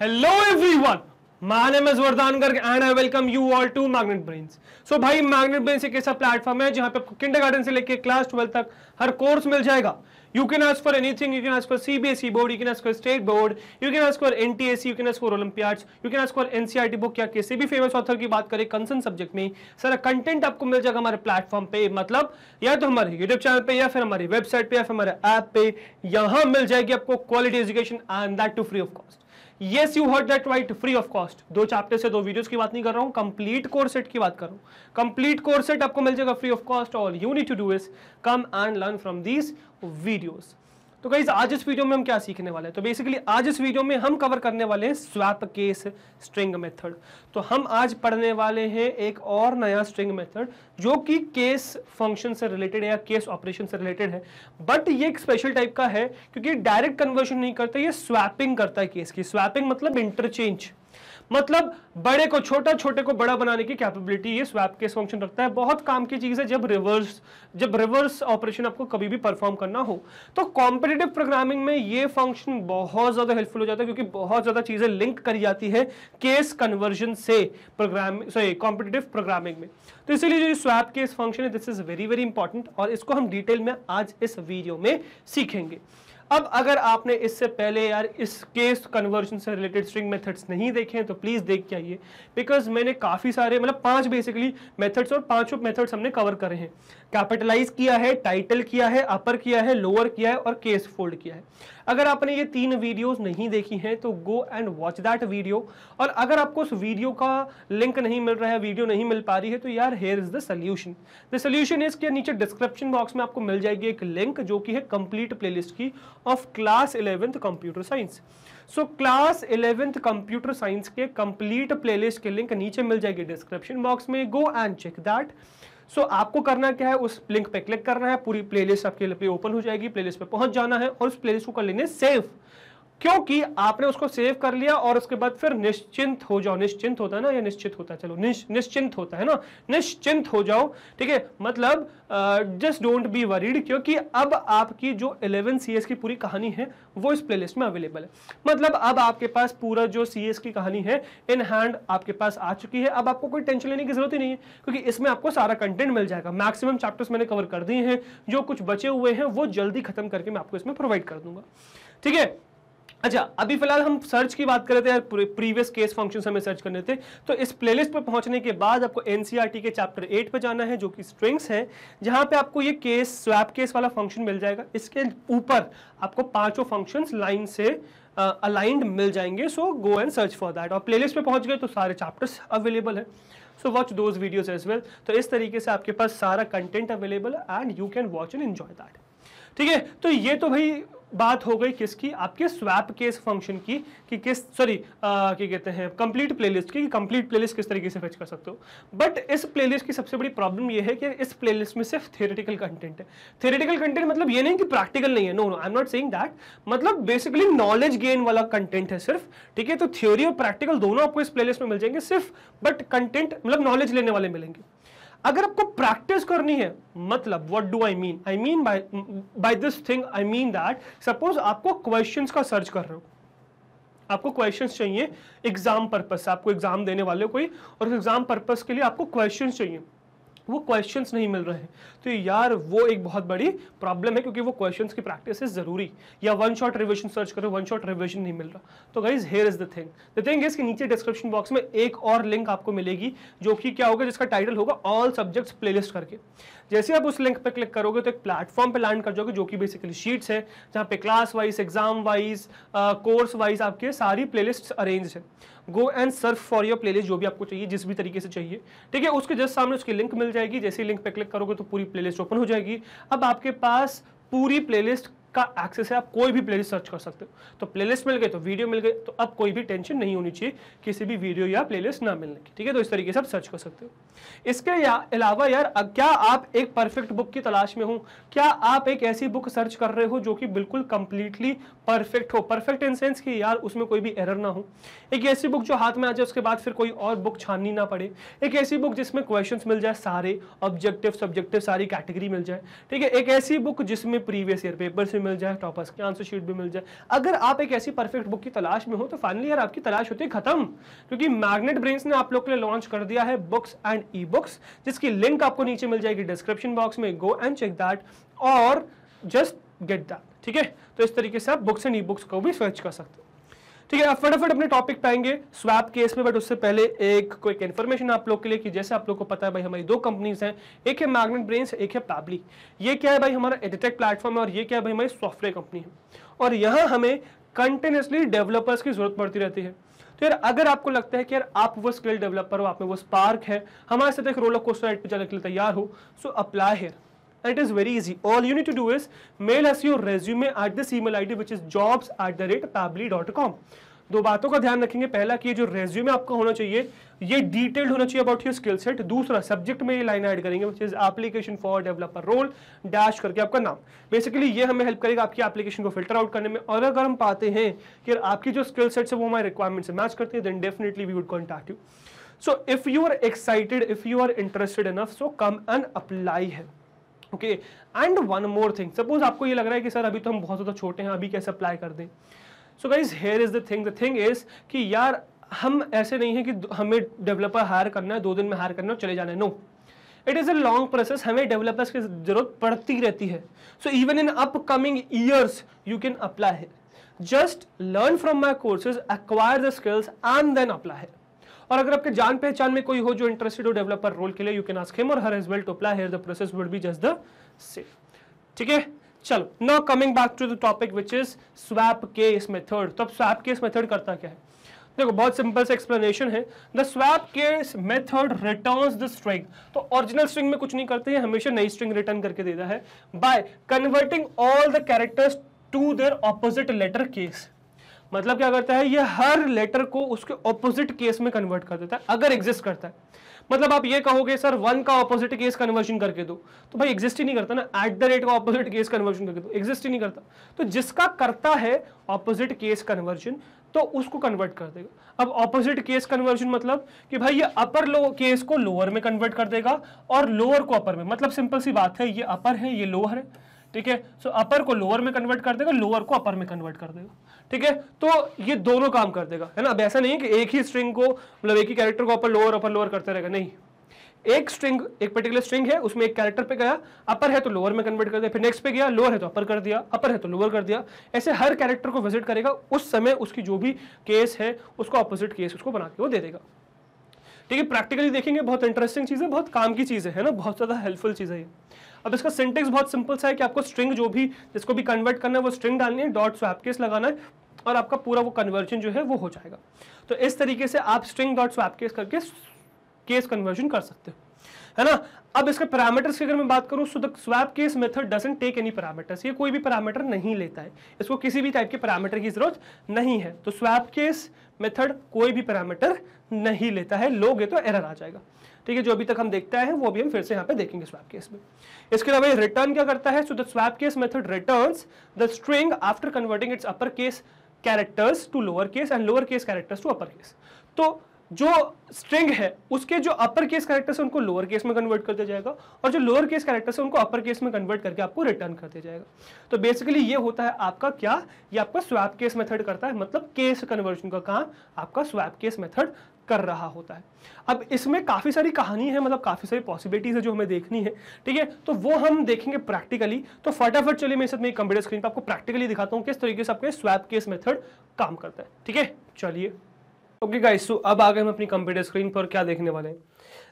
Hello everyone, my name is Vardhan Garg and I welcome you all to Magnet Brains. So भाई Magnet Brains एक ऐसा platform है जहां पे आपको किंडरगार्टन से लेके क्लास 12 तक हर कोर्स मिल जाएगा. You can ask for anything. You can ask for CBSE board, you can ask for state board, you can ask for NTSC, you can ask for Olympiads, you can ask for NCERT book या किसी भी famous author की बात करें concern subject में सारा content आपको मिल जाएगा हमारे प्लेटफॉर्म पे. मतलब या तो हमारे यूट्यूब चैनल पे या फिर हमारी वेबसाइट पे या फिर हमारे ऐप पे यहाँ मिल जाएगी आपको quality education and that too free of cost. Yes, you heard that right, free of cost. 2 chapter से 2 वीडियोस की बात नहीं कर रहा हूँ, कंप्लीट कोर्स सेट की बात कर रहा हूँ. कंप्लीट कोर्स सेट आपको मिल जाएगा free of cost. All you need to do is come and learn from these videos. तो गाइस आज इस वीडियो में हम क्या सीखने वाले हैं, तो बेसिकली आज इस वीडियो में हम कवर करने वाले हैं स्वैप केस स्ट्रिंग मेथड. तो हम आज पढ़ने वाले हैं एक और नया स्ट्रिंग मेथड जो कि केस फंक्शन से रिलेटेड है या केस ऑपरेशन से रिलेटेड है. बट ये एक स्पेशल टाइप का है क्योंकि डायरेक्ट कन्वर्जन नहीं करता, ये स्वैपिंग करता है केस की. स्वैपिंग मतलब इंटरचेंज, मतलब बड़े को छोटा छोटे को बड़ा बनाने की कैपेबिलिटी ये स्वैप केस फंक्शन रखता है. बहुत काम की चीज है जब रिवर्स ऑपरेशन आपको कभी भी परफॉर्म करना हो. तो कॉम्पिटिटिव प्रोग्रामिंग में ये फंक्शन बहुत ज्यादा हेल्पफुल हो जाता है क्योंकि बहुत ज्यादा चीजें लिंक करी जाती है केस कन्वर्जन से कॉम्पिटिटिव प्रोग्रामिंग में. तो इसीलिए जो स्वैप केस फंक्शन है this is very very important और इसको हम डिटेल में आज इस वीडियो में सीखेंगे. अब अगर आपने इससे पहले यार इस केस कन्वर्जन से रिलेटेड स्ट्रिंग मेथड्स नहीं देखे हैं तो प्लीज देख के आइए, बिकॉज मैंने काफी सारे मतलब 5 बेसिकली मेथड्स और 5 मेथड्स हमने कवर करे हैं. कैपिटलाइज किया है, टाइटल किया है, अपर किया है, लोअर किया है और केस फोल्ड किया है. अगर आपने ये 3 वीडियोस नहीं देखी हैं तो go and watch that video. और अगर आपको उस वीडियो का लिंक नहीं मिल रहा है, वीडियो नहीं मिल पा रही है, तो यार here is the solution. The solution is कि नीचे डिस्क्रिप्शन बॉक्स में आपको मिल जाएगी एक लिंक जो कि है कंप्लीट प्लेलिस्ट की of class 11th computer science. So class 11th computer science के कंप्लीट प्लेलिस्ट के लिंक नीचे मिल जाएगी डिस्क्रिप्शन बॉक्स में. Go and check that. So आपको करना क्या है, उस लिंक पे क्लिक करना है, पूरी प्लेलिस्ट आपके लिए ओपन हो जाएगी, प्लेलिस्ट पे पहुंच जाना है और उस प्लेलिस्ट को कर लेने सेव. क्योंकि आपने उसको सेव कर लिया और उसके बाद फिर निश्चिंत हो जाओ. निश्चिंत होता है ना या निश्चित होता है, चलो निश्चिंत होता है ना, निश्चिंत हो जाओ. ठीक है, मतलब जस्ट डोंट बी वरीड क्योंकि अब आपकी जो 11 CS की पूरी कहानी है वो इस प्लेलिस्ट में अवेलेबल है. मतलब अब आपके पास पूरा जो CS की कहानी है इन हैंड आपके पास आ चुकी है. अब आपको कोई टेंशन लेने की जरूरत ही नहीं है क्योंकि इसमें आपको सारा कंटेंट मिल जाएगा. मैक्सिमम चैप्टर्स मैंने कवर कर दिए हैं, जो कुछ बचे हुए हैं वो जल्दी खत्म करके मैं आपको इसमें प्रोवाइड कर दूंगा. ठीक है, अच्छा अभी फिलहाल हम सर्च की बात कर रहे थे यार, प्रीवियस केस फंक्शंस हमें सर्च करने थे. तो इस प्लेलिस्ट पर पहुंचने के बाद आपको NCERT के चैप्टर 8 पे जाना है जो कि स्ट्रिंग्स है, जहां पे आपको ये केस स्वैप केस वाला फंक्शन मिल जाएगा. इसके ऊपर आपको 5 फंक्शंस लाइन से अलाइंड मिल जाएंगे. So go and search for that. और प्लेलिस्ट पे पहुंच गए तो सारे चैप्टर्स अवेलेबल है. So watch those videos as well. तो इस तरीके से आपके पास सारा कंटेंट अवेलेबल है and you can watch and enjoy that. ठीक है, तो ये तो भाई बात हो गई किसकी, आपके स्वैप केस फंक्शन की कि किस क्या कहते हैं कंप्लीट प्लेलिस्ट की, कंप्लीट प्लेलिस्ट किस तरीके से फेच कर सकते हो. बट इस प्लेलिस्ट की सबसे बड़ी प्रॉब्लम ये है कि इस प्लेलिस्ट में सिर्फ थियोरेटिकल कंटेंट है. थियोरेटिकल कंटेंट मतलब ये नहीं कि प्रैक्टिकल नहीं है, no I am not saying that. मतलब बेसिकली नॉलेज गेन वाला कंटेंट है सिर्फ. ठीक है, तो थ्योरी और प्रैक्टिकल दोनों आपको इस प्लेलिस्ट में मिल जाएंगे सिर्फ, बट कंटेंट मतलब नॉलेज लेने वाले मिलेंगे. अगर आपको प्रैक्टिस करनी है, मतलब what do I mean by this thing, I mean that suppose आपको क्वेश्चंस का सर्च कर रहे हो, आपको क्वेश्चंस चाहिए एग्जाम पर्पस से, आपको एग्जाम देने वाले हो कोई और एग्जाम पर्पस के लिए आपको क्वेश्चंस चाहिए, वो क्वेश्चंस नहीं मिल रहे हैं, तो यार वो एक बहुत बड़ी प्रॉब्लम है क्योंकि वो क्वेश्चंस की प्रैक्टिस है जरूरी. या वन शॉट रिवीजन सर्च करो, वन शॉट रिवीजन नहीं मिल रहा. तो guys here is the thing is कि नीचे डिस्क्रिप्शन बॉक्स में एक और लिंक आपको मिलेगी जो कि क्या होगा, जिसका टाइटल होगा ऑल सब्जेक्ट्स प्लेलिस्ट करके. जैसे आप उस लिंक पे क्लिक करोगे तो एक प्लेटफॉर्म पे लैंड कर जाओगे जो कि बेसिकली शीट्स है, जहाँ पे class wise, exam wise, course wise आपके सारी प्लेलिस्ट अरेंज है. गो and search for your playlist, जो भी आपको चाहिए, जिस भी तरीके से चाहिए. ठीक है, उसके जस्ट सामने उसकी लिंक मिल जाएगी. जैसे लिंक पे क्लिक करोगे तो पूरी प्लेलिस्ट ओपन हो जाएगी. अब आपके पास पूरी प्लेलिस्ट का एक्सेस है, आप कोई भी प्लेलिस्ट सर्च कर सकते हो. तो प्लेलिस्ट मिल गए तो वीडियो मिल गए, तो अब कोई भी टेंशन नहीं होनी चाहिए किसी भी वीडियो या प्लेलिस्ट ना मिलने की. ठीक है, तो इस तरीके से आप सर्च कर सकते हो. इसके अलावा यार क्या आप एक परफेक्ट बुक की तलाश में हो, क्या आप एक ऐसी बुक सर्च कर रहे हो जो कि बिल्कुल कंप्लीटली परफेक्ट हो, परफेक्ट इन सेंस कि यार उसमें कोई भी एरर ना हो, एक ऐसी बुक जो हाथ में आ जाए उसके बाद फिर कोई और बुक छाननी ना पड़े, एक ऐसी बुक जिसमें क्वेश्चंस मिल जाए सारे, ऑब्जेक्टिव सब्जेक्टिव सारी कैटेगरी मिल जाए. ठीक है, एक ऐसी बुक जिसमें प्रीवियस ईयर पेपर से भी मिल जाए, टॉपर्स की आंसर शीट भी मिल जाए। अगर आप एक ऐसी परफेक्ट बुक की तलाश में हो तो फाइनली यार आपकी तलाश होती है खत्म, क्योंकि मैग्नेट ब्रेन्स ने आप लोग के लिए लॉन्च कर दिया है बुक्स एंड ई बुक्स, जिसकी लिंक आपको नीचे मिल जाएगी डिस्क्रिप्शन बॉक्स में। गो एंड चेक दैट और जस्ट गेट दैट, ठीक है। तो इस तरीके से आप बुक्स एंड ई बुक्स को भी सर्च कर सकते हो, ठीक है। आप फटाफट अपने टॉपिक पे आएंगे स्वैप केस में, बट उससे पहले एक क्विक इन्फॉर्मेशन आप लोग के लिए कि जैसे आप लोग को पता है भाई हमारी दो कंपनीज हैं, एक है मैग्नेट ब्रेन्स, एक है पैबली। ये क्या है भाई, हमारा एडिटेक प्लेटफॉर्म है, और ये क्या है भाई, हमारी सॉफ्टवेयर कंपनी है। और यहाँ हमें कंटिन्यूसली डेवलपर्स की जरूरत पड़ती रहती है। तो यार अगर आपको लगता है कि यार आप वो स्किल डेवलपर हो, आप में वो स्पार्क है, हमारे साथ एक रोलर कोस्टर राइड पे जाने के लिए तैयार हो, so apply here. It is very easy. All you need to do is mail us your resume at this email ID which is jobs@pabbly.com. दो बातों का ध्यान रखेंगे, पहला कि जो रेज्यूमे आपका होना चाहिए ये डिटेल्ड होना चाहिए अबाउट योर स्किल सेट। दूसरा, सब्जेक्ट में ये लाइन ऐड करेंगे which is application for developer role dash करके आपका नाम। बेसिकली ये हमें हेल्प करेगा आपकी एप्लीकेशन को फिल्टर आउट करने में, और अगर हम पाते हैं कि आपकी जो स्किल सेट्स है वो हमारे रिक्वायरमेंट से मैच करते हैं, then definitely we would contact you. So if you are excited, if you are interested enough, so come and apply है, okay. And one more thing, suppose आपको ये लग रहा है कि सर अभी तो हम बहुत ज़्यादा छोटे हैं, अभी कैसे अप्लाई कर दें। So guys here is the thing is कि यार हम ऐसे नहीं है कि हमें डेवलपर हायर करना है, 2 दिन में हायर करना है चले जाना है, no, it is a long process. हमें डेवलपर्स की जरूरत पड़ती रहती है। So even in upcoming years you can apply है। Just learn from my courses, acquire the skills and then apply है। और अगर आपके जान पहचान में कोई हो जो इंटरेस्टेड हो डेवलपर रोल के लिए, यू कैन आस्क हिम और her as well to apply here, the process would be just the same, ठीक है। चलो, now coming back to the topic which is swap case method. तो अब swap case method करता क्या है, देखो बहुत सिंपल सा एक्सप्लेनेशन है। The swap case method returns the string. तो ओरिजिनल स्ट्रिंग में कुछ नहीं करते हैं, हमेशा नई स्ट्रिंग रिटर्न करके देता है by converting all the characters to their opposite letter case. मतलब क्या करता है, ये हर लेटर को उसके ऑपोजिट केस में कन्वर्ट कर देता है अगर एग्जिस्ट करता है। मतलब आप ये कहोगे सर 1 का ऑपोजिट केस कन्वर्जन करके दो, तो भाई एग्जिस्ट ही नहीं करता ना। @ का ऑपोजिट केस कन्वर्जन करके दो, एग्जिस्ट ही नहीं करता। तो जिसका करता है ऑपोजिट केस कन्वर्जन तो उसको कन्वर्ट कर देगा। अब ऑपोजिट केस कन्वर्जन मतलब कि भाई ये अपर केस को लोअर में कन्वर्ट कर देगा और लोअर को अपर में। मतलब सिंपल सी बात है, ये अपर है ये लोअर है, ठीक है। सो अपर को लोअर में कन्वर्ट कर देगा, लोअर को अपर में कन्वर्ट कर देगा, ठीक है। तो ये दोनों काम कर देगा, है ना। अब ऐसा नहीं है कि एक ही स्ट्रिंग को, मतलब एक ही कैरेक्टर को अपर लोअर करते रहेगा, नहीं। एक स्ट्रिंग, एक पर्टिकुलर स्ट्रिंग है, उसमें एक कैरेक्टर पे गया, अपर है तो लोअर में कन्वर्ट कर दिया, फिर नेक्स्ट पे गया, लोअर है तो अपर कर दिया, अपर है तो लोअर कर दिया। ऐसे हर कैरेक्टर को विजिट करेगा, उस समय उसकी जो भी केस है उसको ऑपोजिट केस उसको बना के वो दे देगा, ठीक है। प्रैक्टिकली देखेंगे, बहुत इंटरेस्टिंग चीज़ है, बहुत काम की चीज़ है ना, बहुत ज़्यादा हेल्पफुल चीज़ है ये। अब इसका सिंटेक्स बहुत सिंपल सा है कि आपको स्ट्रिंग जो भी जिसको भी कन्वर्ट करना है वो स्ट्रिंग डालनी है, डॉट स्वैप केस लगाना है और आपका पूरा वो कन्वर्जन जो है वो हो जाएगा। तो इस तरीके से आप स्ट्रिंग डॉट स्वैप केस करके केस कन्वर्जन कर सकते हो, है ना। अब इसके पैरामीटर्स की अगर मैं बात करूं, so the swap case method doesn't take any parameters. ये कोई भी पैरामीटर नहीं लेता है, इसको किसी भी टाइप के पैरामीटर की जरूरत नहीं है। तो स्वैप केस मेथड कोई भी पैरामीटर नहीं लेता है, लोगे तो एरर आ जाएगा, ठीक है। जो अभी तक हम देखते हैं वो भी हम फिर से यहाँ पे देखेंगे स्वैप केस में। इसके अलावा रिटर्न क्या करता है, so the swap case method returns the string after converting its upper case characters to lower case and lower case characters to upper case. तो जो स्ट्रिंग है उसके जो अपर केस कैरेक्टर्स है उनको लोअर केस में कन्वर्ट कर दिया जाएगा और जो लोअर केस कैरेक्टर्स है उनको अपर केस में कन्वर्ट करके आपको रिटर्न कर दिया जाएगा। तो बेसिकली ये होता है आपका क्या, ये आपका स्वैप केस मेथड करता है, मतलब केस कन्वर्जन का काम आपका स्वैप केस मेथड कर रहा होता है। अब इसमें काफी सारी कहानी है, मतलब काफी सारी पॉसिबिलिटीज है जो हमें देखनी है, ठीक है। तो वो हम देखेंगे प्रैक्टिकली। तो फटाफट चलिए मेरे साथ में कंप्यूटर स्क्रीन पर आपको प्रैक्टिकली दिखाता हूँ किस तरीके से आपके स्वैप केस मेथड काम करता है, ठीक है। चलिए ओके गाइस, सो अब आ गए हम अपनी कंप्यूटर स्क्रीन पर। क्या देखने वाले हैं,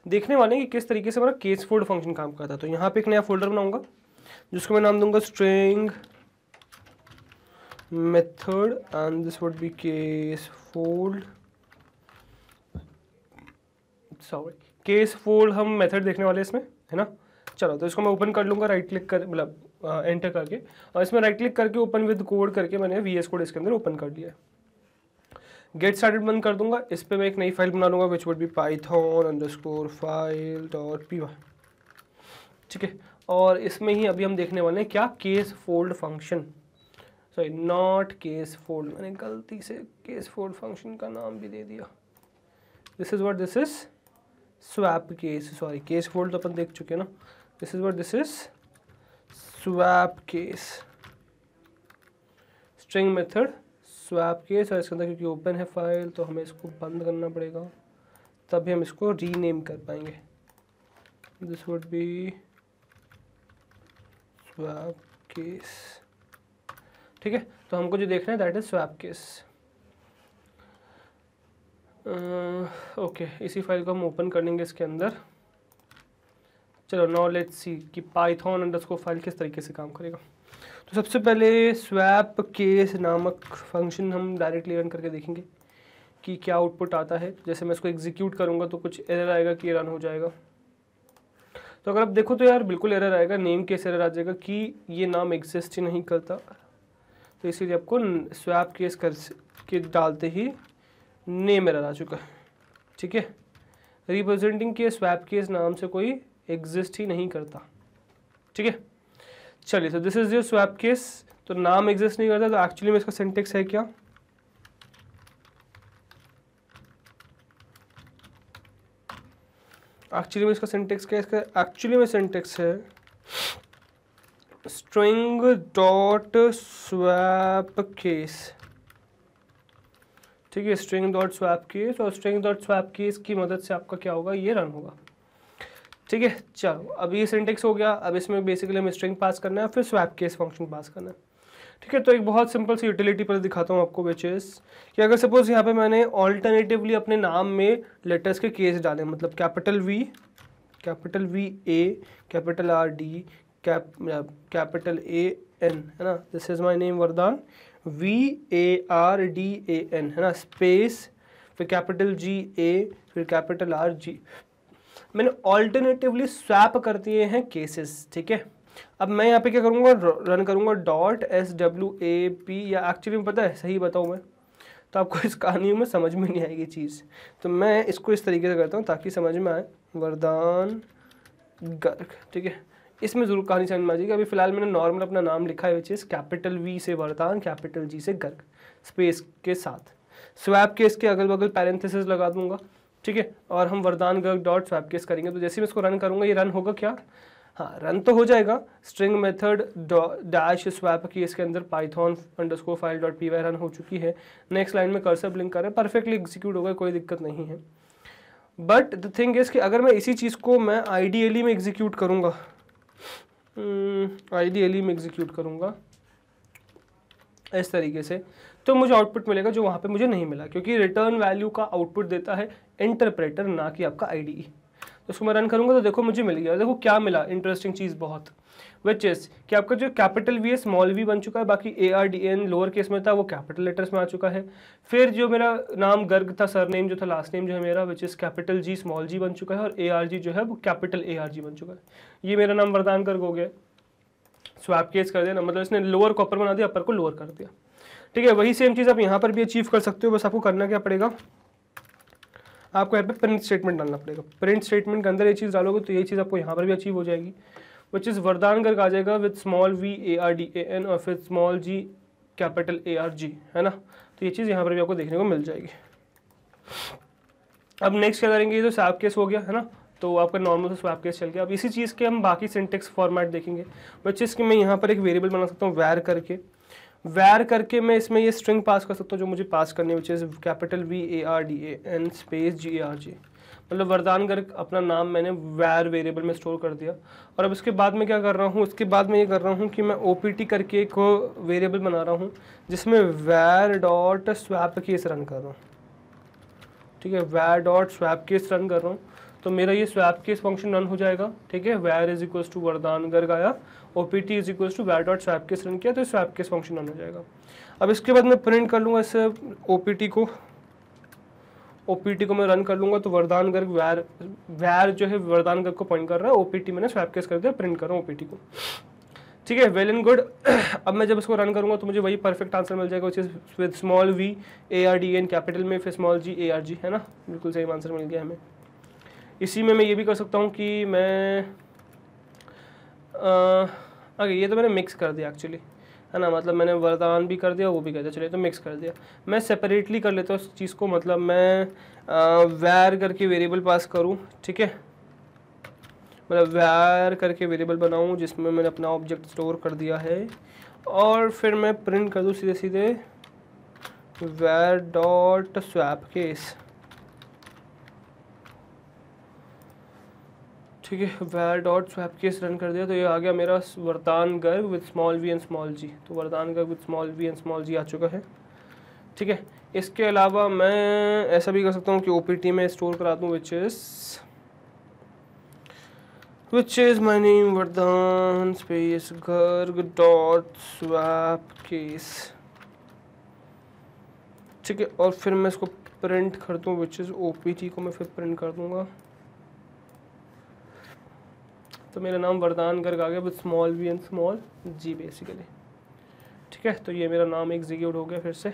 देखने वाले हैं कि किस तरीके से हमारा केस फोल्ड फंक्शन काम करता है। तो यहाँ पे एक नया फोल्डर बनाऊंगा जिसको मैं नाम दूंगा string method and this would be case fold, sorry case fold हम मेथड देखने वाले हैं इसमें, है ना। चलो तो इसको मैं ओपन कर लूंगा राइट क्लिक कर, मतलब एंटर करके, और इसमें राइट क्लिक करके ओपन विद कोड करके मैंने VS कोड इसके अंदर ओपन कर लिया है। गेट स्टार्टेड बंद कर दूंगा, इस पे मैं एक नई फाइल बना लूंगा विच वुड बी python_file.py, ठीक है। और इसमें ही अभी हम देखने वाले हैं क्या, case fold function, sorry not case fold, मैंने गलती से केस फोल्ड फंक्शन का नाम भी दे दिया। This is what this is swap case, sorry case fold तो अपन देख चुके हैं ना। This is what this is swap case, string method swap case, और इसके अंदर क्योंकि ओपन है फाइल तो हमें इसको बंद करना पड़ेगा, तभी हम इसको रीनेम कर पाएंगे। This would be swap case, ठीक है। तो हमको जो देखना है that is swap case. Okay, इसी फाइल को हम ओपन करेंगे इसके अंदर। चलो नाउ लेट्स सी कि पाइथन अंडरस्कोर फाइल किस तरीके से काम करेगा। तो सबसे पहले स्वैप केस नामक फंक्शन हम डायरेक्टली रन करके देखेंगे कि क्या आउटपुट आता है। जैसे मैं इसको एग्जीक्यूट करूँगा तो कुछ एरर आएगा कि रन हो जाएगा। तो अगर आप देखो तो यार बिल्कुल एरर आएगा, नेम केस एरर आ जाएगा कि ये नाम एग्जिस्ट ही नहीं करता। तो इसीलिए आपको स्वैप केस कर के डालते ही नेम एरर आ चुका है, ठीक है। रिप्रेजेंटिंग के स्वैप केस नाम से कोई एग्जिस्ट ही नहीं करता, ठीक है। चलिए, तो this is your swap case. तो नाम एग्जिस्ट नहीं करता, तो एक्चुअली में इसका सिंटेक्स है क्या? एक्चुअली में इसका सिंटेक्स क्या है? इसका एक्चुअली में सिंटेक्स है स्ट्रिंग डॉट स्वैप केस, ठीक है। स्ट्रिंग डॉट स्वैप केस, और स्ट्रिंग डॉट स्वैप केस की मदद से आपका क्या होगा, ये रन होगा, ठीक है। चलो, अब ये सिंटेक्स हो गया। अब इसमें बेसिकली हमें स्ट्रिंग पास करना है, फिर स्वैप केस फंक्शन पास करना है, ठीक है। तो एक बहुत सिंपल सी यूटिलिटी पर दिखाता हूँ आपको, विच इज कि अगर सपोज यहाँ पे मैंने ऑल्टरनेटिवली अपने नाम में लेटर्स के केस डाले, मतलब capital V A, capital R D, capital A N, है ना। दिस इज माई नेम वरदान, V A R D A N, है ना, स्पेस, फिर कैपिटल G A, फिर कैपिटल R G। मैंने ऑल्टरनेटिवली स्वैप कर दिए हैं केसेस, ठीक है। अब मैं यहाँ पे क्या करूँगा, रन करूँगा .swap, या एक्चुअली में पता है, सही बताऊँ मैं तो आपको इस कहानी में समझ में नहीं आएगी चीज़। तो मैं इसको इस तरीके से करता हूँ ताकि समझ में आए, वरदान गर्ग, ठीक है। इसमें ज़रूर कहानी समझ में आ जाएगी। अभी फिलहाल मैंने नॉर्मल अपना नाम लिखा है, विच इज़ कैपिटल V से वरदान, कैपिटल G से गर्ग, स्पेस के साथ। स्वैप केस के अगल बगल पैरेंथेसिस लगा दूंगा, ठीक है। और हम वरदान गर्ग डॉट स्वैप केस करेंगे। तो जैसे मैं इसको रन करूँगा, ये रन होगा क्या? हाँ, रन तो हो जाएगा। String method dash swap case के अंदर Python underscore file dot py run हो चुकी है। नेक्स्ट लाइन में कर्सर ब्लिंक कर रहा है, परफेक्टली एग्जीक्यूट होगा, कोई दिक्कत नहीं है। बट द थिंग इज कि अगर मैं इसी चीज़ को मैं आइडियली में एग्जीक्यूट करूँगा, इस तरीके से, तो मुझे आउटपुट मिलेगा जो वहाँ पे मुझे नहीं मिला, क्योंकि रिटर्न वैल्यू का आउटपुट देता है इंटरप्रेटर, ना कि आपका IDE। तो उसको मैं रन करूँगा तो देखो मुझे मिल गया। देखो क्या मिला, इंटरेस्टिंग चीज़ बहुत, विच इज़ कि आपका जो कैपिटल V है स्मॉल v बन चुका है, बाकी ARDN लोअर केस में था वो कैपिटल लेटर्स में आ चुका है। फिर जो मेरा नाम गर्ग था, सरनेम जो था, लास्ट नेम जो है मेरा, which is capital G small g बन चुका है, और ARG जो है वो कैपिटल ARG बन चुका है। ये मेरा नाम वरदान गर्ग हो गया। स्वैप केस कर दिया ना, मतलब इसने लोअर को अपर बना दिया, अपर को लोअर कर दिया, ठीक है। वही सेम चीज़ आप यहाँ पर भी अचीव कर सकते हो। बस आपको करना क्या पड़ेगा, आपको यहाँ पे प्रिंट स्टेटमेंट डालना पड़ेगा। प्रिंट स्टेटमेंट के अंदर ये चीज़ डालोगे तो ये चीज़ आपको यहाँ पर भी अचीव हो जाएगी, विच इज़ वरदान गर्ग आ जाएगा विद स्मॉल V ARDAN और फिर स्मॉल G कैपिटल ARG, है ना। तो ये चीज़ यहाँ पर भी आपको देखने को मिल जाएगी। अब नेक्स्ट क्या करेंगे, ये तो स्वैप केस हो गया, है ना। तो आपका नॉर्मल से स्वैप केस चल गया। अब इसी चीज़ के हम बाकी सिंटेक्स फॉर्मेट देखेंगे, विच इज़ कि मैं यहाँ पर एक वेरिएबल बना सकता हूँ वैर करके मैं इसमें ये स्ट्रिंग पास कर सकता हूँ जो मुझे पास करनी है, which is capital V ARDAN space GARG। मतलब वरदान गर्ग अपना नाम मैंने वैर वेरिएबल में स्टोर कर दिया। और अब इसके बाद में क्या कर रहा हूँ, इसके बाद में ये कर रहा हूँ कि मैं OPT करके एक वेरिएबल बना रहा हूँ जिसमें वैर डॉट स्वैप केस रन कर रहा हूँ, ठीक है। वैर डॉट स्वैप केस रन कर रहा हूँ तो मेरा ये स्वैप केस फंक्शन रन हो जाएगा, ठीक है। वैर इज इक्वल्स टू वरदान गर्ग आया, OPT इज इक्वल्स टू वैर डॉट स्वैप केस रन किया, तो स्वैप केस फंक्शन रन हो जाएगा। अब इसके बाद मैं प्रिंट कर लूँगा इस OPT को मैं रन कर लूँगा तो वरदान गर्ग वैर जो है वरदान गर्ग को पॉइंट कर रहा है, OPT मैंने स्वैप केस कर दिया, प्रिंट कर रहा हूँ OPT को, ठीक है। Well and good. अब मैं जब इसको रन करूँगा तो मुझे वही परफेक्ट आंसर मिल जाएगा, which is with small V ARDAN capital में, फिर स्मॉल G ARG, है ना। बिल्कुल सेम आंसर मिल गया हमें। इसी में मैं ये भी कर सकता हूँ कि मैं आगे ये तो मैंने मिक्स कर दिया एक्चुअली, है ना। मतलब मैंने वरदान भी कर दिया, वो भी कर दिया, चलिए तो मिक्स कर दिया। मैं सेपरेटली कर लेता हूँ उस चीज़ को, मतलब मैं वैर करके वेरिएबल पास करूँ, ठीक है। मतलब वैर करके वेरिएबल बनाऊँ जिसमें मैंने अपना ऑब्जेक्ट स्टोर कर दिया है, और फिर मैं प्रिंट कर दूँ सीधे सीधे var डॉट स्वैप केस, ठीक है। var dot swap case run कर दिया तो ये आ गया मेरा Vardan Garg with small V and small G. तो Vardan Garg with small V and small G आ चुका है, ठीक है। इसके अलावा मैं ऐसा भी कर सकता हूँ कि OPT में स्टोर करा दूँ which is my name वरदान space Garg dot swap case, ठीक है। और फिर मैं इसको प्रिंट कर दूँ which is OPT को मैं फिर प्रिंट कर दूंगा। तो मेरा नाम वरदान गर्ग आ गया with small V and small G basically, ठीक है। तो ये मेरा नाम एग्जीक्यूट हो गया फिर से,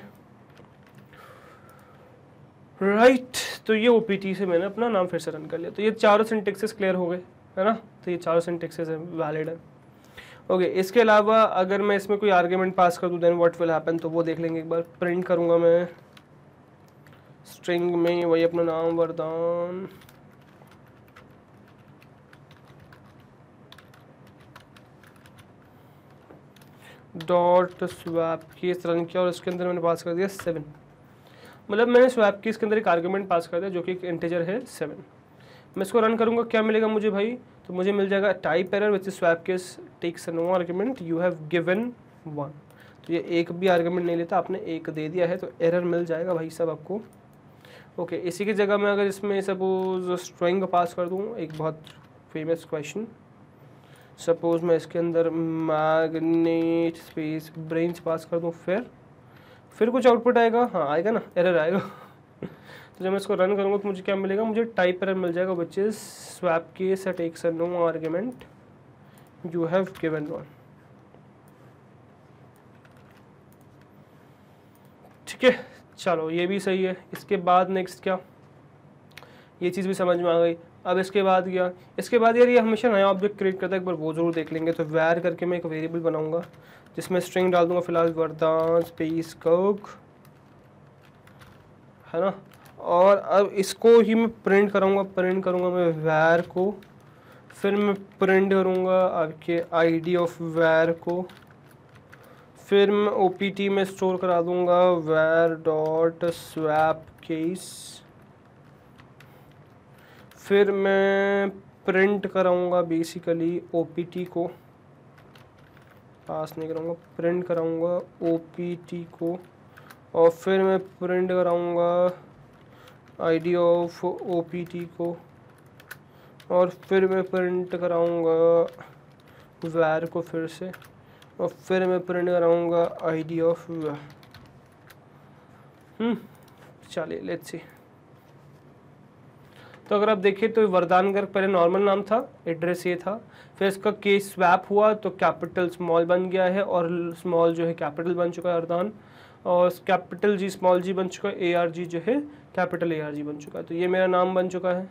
राइट। तो ये OPT से मैंने अपना नाम फिर से रन कर लिया। तो ये चारों सिंटेक्सेस क्लियर हो गए, है ना। तो ये चारों सिंटेक्सेस है वैलिड है, ओके। इसके अलावा अगर मैं इसमें कोई आर्ग्यूमेंट पास कर दूँ देन व्हाट विल हैपन, तो वो देख लेंगे एक बार। प्रिंट करूँगा मैं स्ट्रिंग में वही अपना नाम वरदान डॉट स्वैप कीज रन किया और इसके अंदर मैंने पास कर दिया 7। मतलब मैंने स्वैप कीज के अंदर एक आर्गुमेंट पास कर दिया जो कि एक इंटीजर है 7। मैं इसको रन करूंगा, क्या मिलेगा मुझे भाई, तो मुझे मिल जाएगा type error which is swap keys takes no argument you have given 1। तो ये एक भी आर्गुमेंट नहीं लेता, आपने एक दे दिया है, तो एरर मिल जाएगा भाई सब आपको, ओके। इसी की जगह मैं अगर इसमें सपोज स्ट्रिंग पास कर दूँ, एक बहुत फेमस क्वेश्चन, सपोज मैं इसके अंदर मैग्नेट स्पेस ब्रेंच पास कर दूँ, फिर कुछ आउटपुट आएगा, हाँ आएगा ना, एरर आएगा। तो जब मैं इसको रन करूँगा तो मुझे क्या मिलेगा, मुझे टाइप एरर मिल जाएगा which is swap case takes no argument you have given 1, ठीक है। चलो ये भी सही है। इसके बाद नेक्स्ट क्या, ये चीज़ भी समझ में आ गई। अब इसके बाद क्या, इसके बाद यार ये हमेशा नया ऑब्जेक्ट क्रिएट करता है, एक बार वो जरूर देख लेंगे। तो वैर करके मैं एक वेरिएबल बनाऊंगा जिसमें स्ट्रिंग डाल दूंगा फिलहाल वरदान स्पेस गर्ग, है ना। और अब इसको ही मैं प्रिंट करूंगा मैं वैर को, फिर मैं प्रिंट करूंगा आपके आईडी ऑफ वैर को, फिर मैं OPT में स्टोर करा दूंगा वैर डॉट स्वैप केस, फिर मैं प्रिंट कराऊंगा बेसिकली OPT को, पास नहीं कराऊंगा, प्रिंट कराऊंगा OPT को, और फिर मैं प्रिंट कराऊंगा आईडी ऑफ OPT को, और फिर मैं प्रिंट कराऊंगा वैर को फिर से, और फिर मैं प्रिंट कराऊंगा आईडी ऑफ चलिए लेट्स सी। तो अगर आप देखिए तो वरदान गर्ग पहले नॉर्मल नाम था, एड्रेस ये था, फिर इसका केस स्वैप हुआ तो कैपिटल स्मॉल बन गया है और स्मॉल जो है कैपिटल बन चुका है वरदान, और कैपिटल जी स्मॉल जी बन चुका है, ARG जो है कैपिटल ARG बन चुका है। तो ये मेरा नाम बन चुका है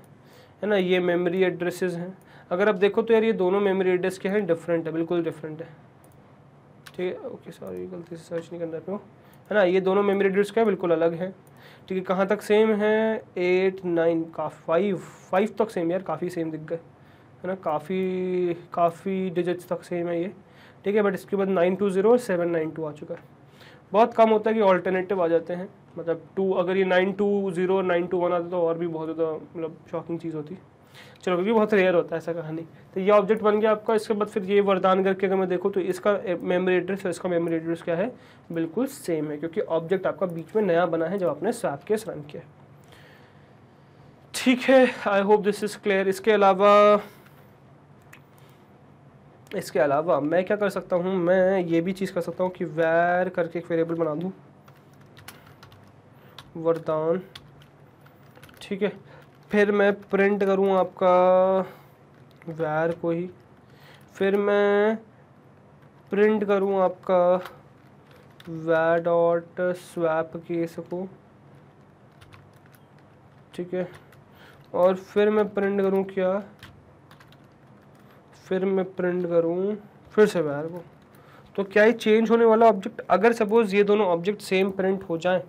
ना। ये मेमोरी एड्रेसेस हैं। अगर आप देखो तो यार ये दोनों मेमोरी एड्रेस के हैं, डिफरेंट है, बिल्कुल डिफरेंट है, ठीक है। ओके सॉरी गलती से सर्च नहीं करना पे, है ना। ये दोनों मेमोरी एड्रेस क्या है, बिल्कुल अलग है, ठीक है। कहाँ तक सेम है, 8 9 का 5 तक सेम, यार काफ़ी सेम दिख गए, है ना। काफ़ी डिजिट्स तक सेम है ये, ठीक है। बट इसके बाद 920 और 792 आ चुका है। बहुत कम होता है कि ऑल्टरनेटिव आ जाते हैं, मतलब 2 अगर ये 920 921 आता तो और भी बहुत ज़्यादा मतलब शॉकिंग चीज़ होती। चलो क्योंकि बहुत रेयर होता है ऐसा कहानी। तो ये ऑब्जेक्ट बन गया आपका। इसके बाद फिर ये वरदान करके अगर मैं देखूँ तो इसका मेमोरी एड्रेस और इसका मेमोरी एड्रेस क्या है, बिल्कुल सेम है, क्योंकि ऑब्जेक्ट आपका बीच में नया बना है जब आपने स्वैप केस रन किया, ठीक है। I hope this is clear. इसके अलावा मैं क्या कर सकता हूँ, मैं ये भी चीज़ कर सकता हूँ कि वैर करके एक वेरिएबल बना दूँ वरदान, ठीक है। फिर मैं प्रिंट करूँ आपका वैर को ही, फिर मैं प्रिंट करूँ आपका वैर डॉट स्वैप केस को, ठीक है। और फिर मैं प्रिंट करूँ क्या, फिर मैं प्रिंट करूँ फिर से वैर को। तो क्या ये चेंज होने वाला ऑब्जेक्ट, अगर सपोज ये दोनों ऑब्जेक्ट सेम प्रिंट हो जाएं,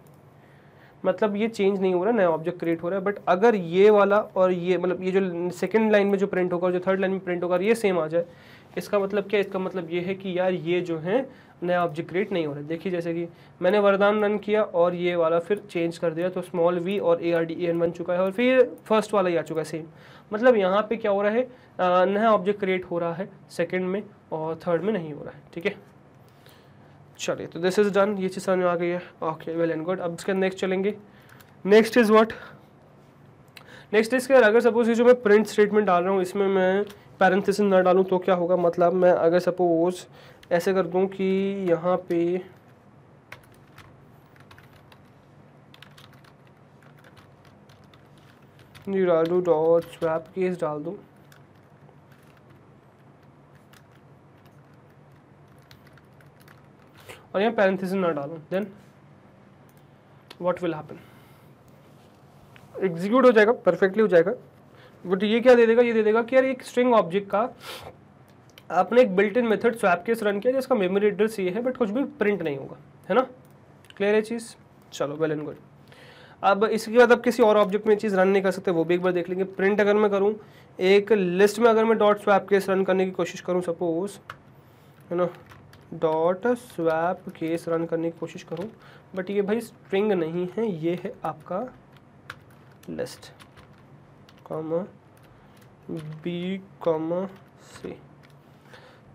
मतलब ये चेंज नहीं हो रहा, नया ऑब्जेक्ट क्रिएट हो रहा है। बट अगर ये वाला और ये मतलब ये जो सेकंड लाइन में जो प्रिंट होगा और जो थर्ड लाइन में प्रिंट होगा ये सेम आ जाए, इसका मतलब क्या, इसका मतलब ये है कि यार ये जो है नया ऑब्जेक्ट क्रिएट नहीं हो रहा है। देखिए जैसे कि मैंने वरदान रन किया और ये वाला फिर चेंज कर दिया तो स्मॉल v और ARDAN बन चुका है और फिर फर्स्ट वाला ही आ चुका है सेम। मतलब यहाँ पे क्या हो रहा है, नया ऑब्जेक्ट क्रिएट हो रहा है सेकंड में और थर्ड में नहीं हो रहा है। ठीक है, चलिए तो दिस इज डन, ये चीज़ समझ में आ गई है। Okay well and good. अब इसके नेक्स्ट चलेंगे। Next is what, next is अगर सपोज ये जो मैं प्रिंट स्टेटमेंट डाल रहा हूँ इसमें मैं पैरेंथेसिस ना डालूँ तो क्या होगा। मतलब मैं अगर सपोज ऐसे कर दूँ कि यहाँ पे डाल दूँ डॉट स्वैप केस डाल दूँ, और यहाँ पैरेंथेसिस ना डालूँ, then what will happen, execute हो जाएगा, परफेक्टली हो जाएगा। बट ये क्या दे देगा, ये दे देगा कि यार एक स्ट्रिंग ऑब्जेक्ट का आपने एक built in method swap case run किया जिसका मेमोरी एड्रेस ये है बट कुछ भी प्रिंट नहीं होगा, है ना। क्लियर है चीज़, चलो वेल एंड गुड। अब इसके बाद अब किसी और ऑब्जेक्ट में चीज़ रन नहीं कर सकते, वो भी एक बार देख लेंगे। प्रिंट अगर मैं करूँ एक लिस्ट में, अगर मैं डॉट स्वैप केस रन करने की कोशिश करूँ सपोज, है ना, डॉट स्वैप केस रन करने की कोशिश करूँ, बट ये भाई स्ट्रिंग नहीं है, ये है आपका लिस्ट कॉमा बी कॉमा सी।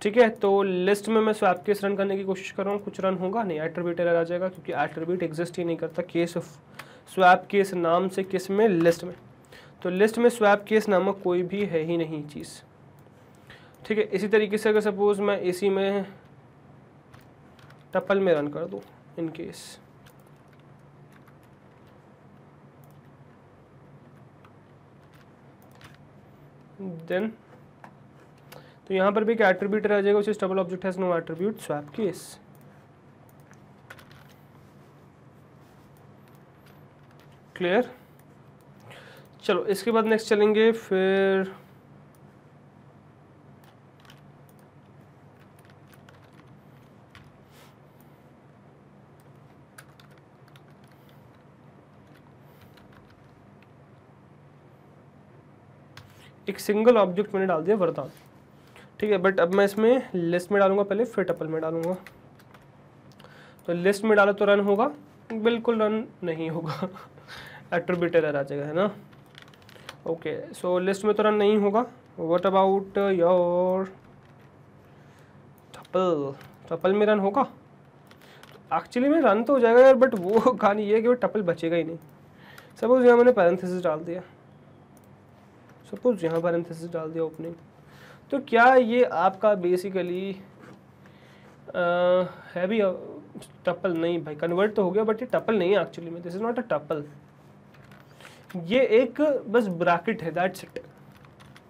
ठीक है, तो लिस्ट में मैं स्वैप केस रन करने की कोशिश कर रहा हूँ, कुछ रन होगा नहीं, एट्रीब्यूट एरर आ जाएगा क्योंकि एट्रीब्यूट एग्जिस्ट ही नहीं करता केस स्वैप केस नाम से, किस में, लिस्ट में। तो लिस्ट में स्वैप केस नामक कोई भी है ही नहीं चीज़। ठीक है, इसी तरीके से अगर सपोज मैं इसी में टपल में रन कर दूँ इन केस, देन तो यहाँ पर भी एक एट्रीब्यूट रह जाएगा, उस double object has no attribute swap case. Clear, चलो इसके बाद नेक्स्ट चलेंगे फिर एक सिंगल ऑब्जेक्ट मैंने डाल दिया वरदान। ठीक है, बट अब मैं इसमें लिस्ट में डालूंगा पहले, फिर टपल में डालूंगा। तो लिस्ट में डाला तो रन होगा, बिल्कुल रन नहीं होगा एट्रीब्यूट एरर आ जाएगा, है ना। ओके, सो लिस्ट में तो रन नहीं होगा। What about your tuple, tuple में रन होगा। एक्चुअली में रन तो हो जाएगा यार, बट वो कहानी ये है कि वो टपल बचेगा ही नहीं। सपोज यहाँ मैंने पैरेंथेसिस डाल दिया, सपोज यहाँ पैरेंथेसिस डाल दिया ओपनिंग, तो क्या ये आपका बेसिकली है भी टपल? नहीं भाई, कन्वर्ट तो हो गया बट ये टपल नहीं है एक्चुअली में, this is not a tuple, ये एक बस ब्रैकेट है, दैट्स इट।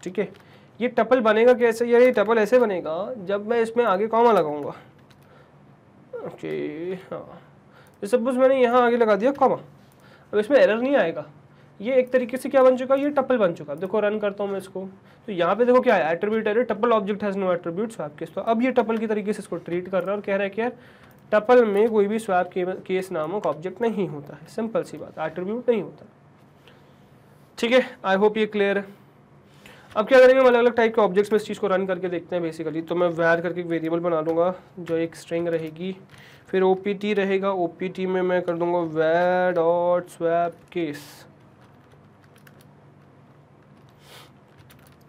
ठीक है, ये टपल बनेगा कैसे, ये टपल ऐसे बनेगा जब मैं इसमें आगे कॉमा लगाऊंगा। ओके हाँ, तो सपोज मैंने यहाँ आगे लगा दिया कॉमा, अब इसमें एरर नहीं आएगा, ये एक तरीके से क्या बन चुका, ये टपल बन चुका। देखो रन करता हूँ मैं इसको, तो यहाँ पे देखो क्या है, attribute error, tuple object has no attribute swap case. तो अब ये टपल की तरीके से इसको ट्रीट कर रहा है और कह रहा है कि यार टपल में कोई भी स्वैप केस नामक ऑब्जेक्ट नहीं होता है, सिंपल सी बात, एट्रीब्यूट नहीं होता। ठीक है, आई होप ये क्लियर है। अब क्या करेंगे, हम अलग अलग टाइप के ऑब्जेक्ट्स में इस चीज़ को रन करके देखते हैं बेसिकली। तो मैं वैर करके एक वेरिएबल बना लूँगा जो एक स्ट्रिंग रहेगी, फिर OPT रहेगा, OPT में मैं कर दूंगा वैर डॉट स्वैप केस,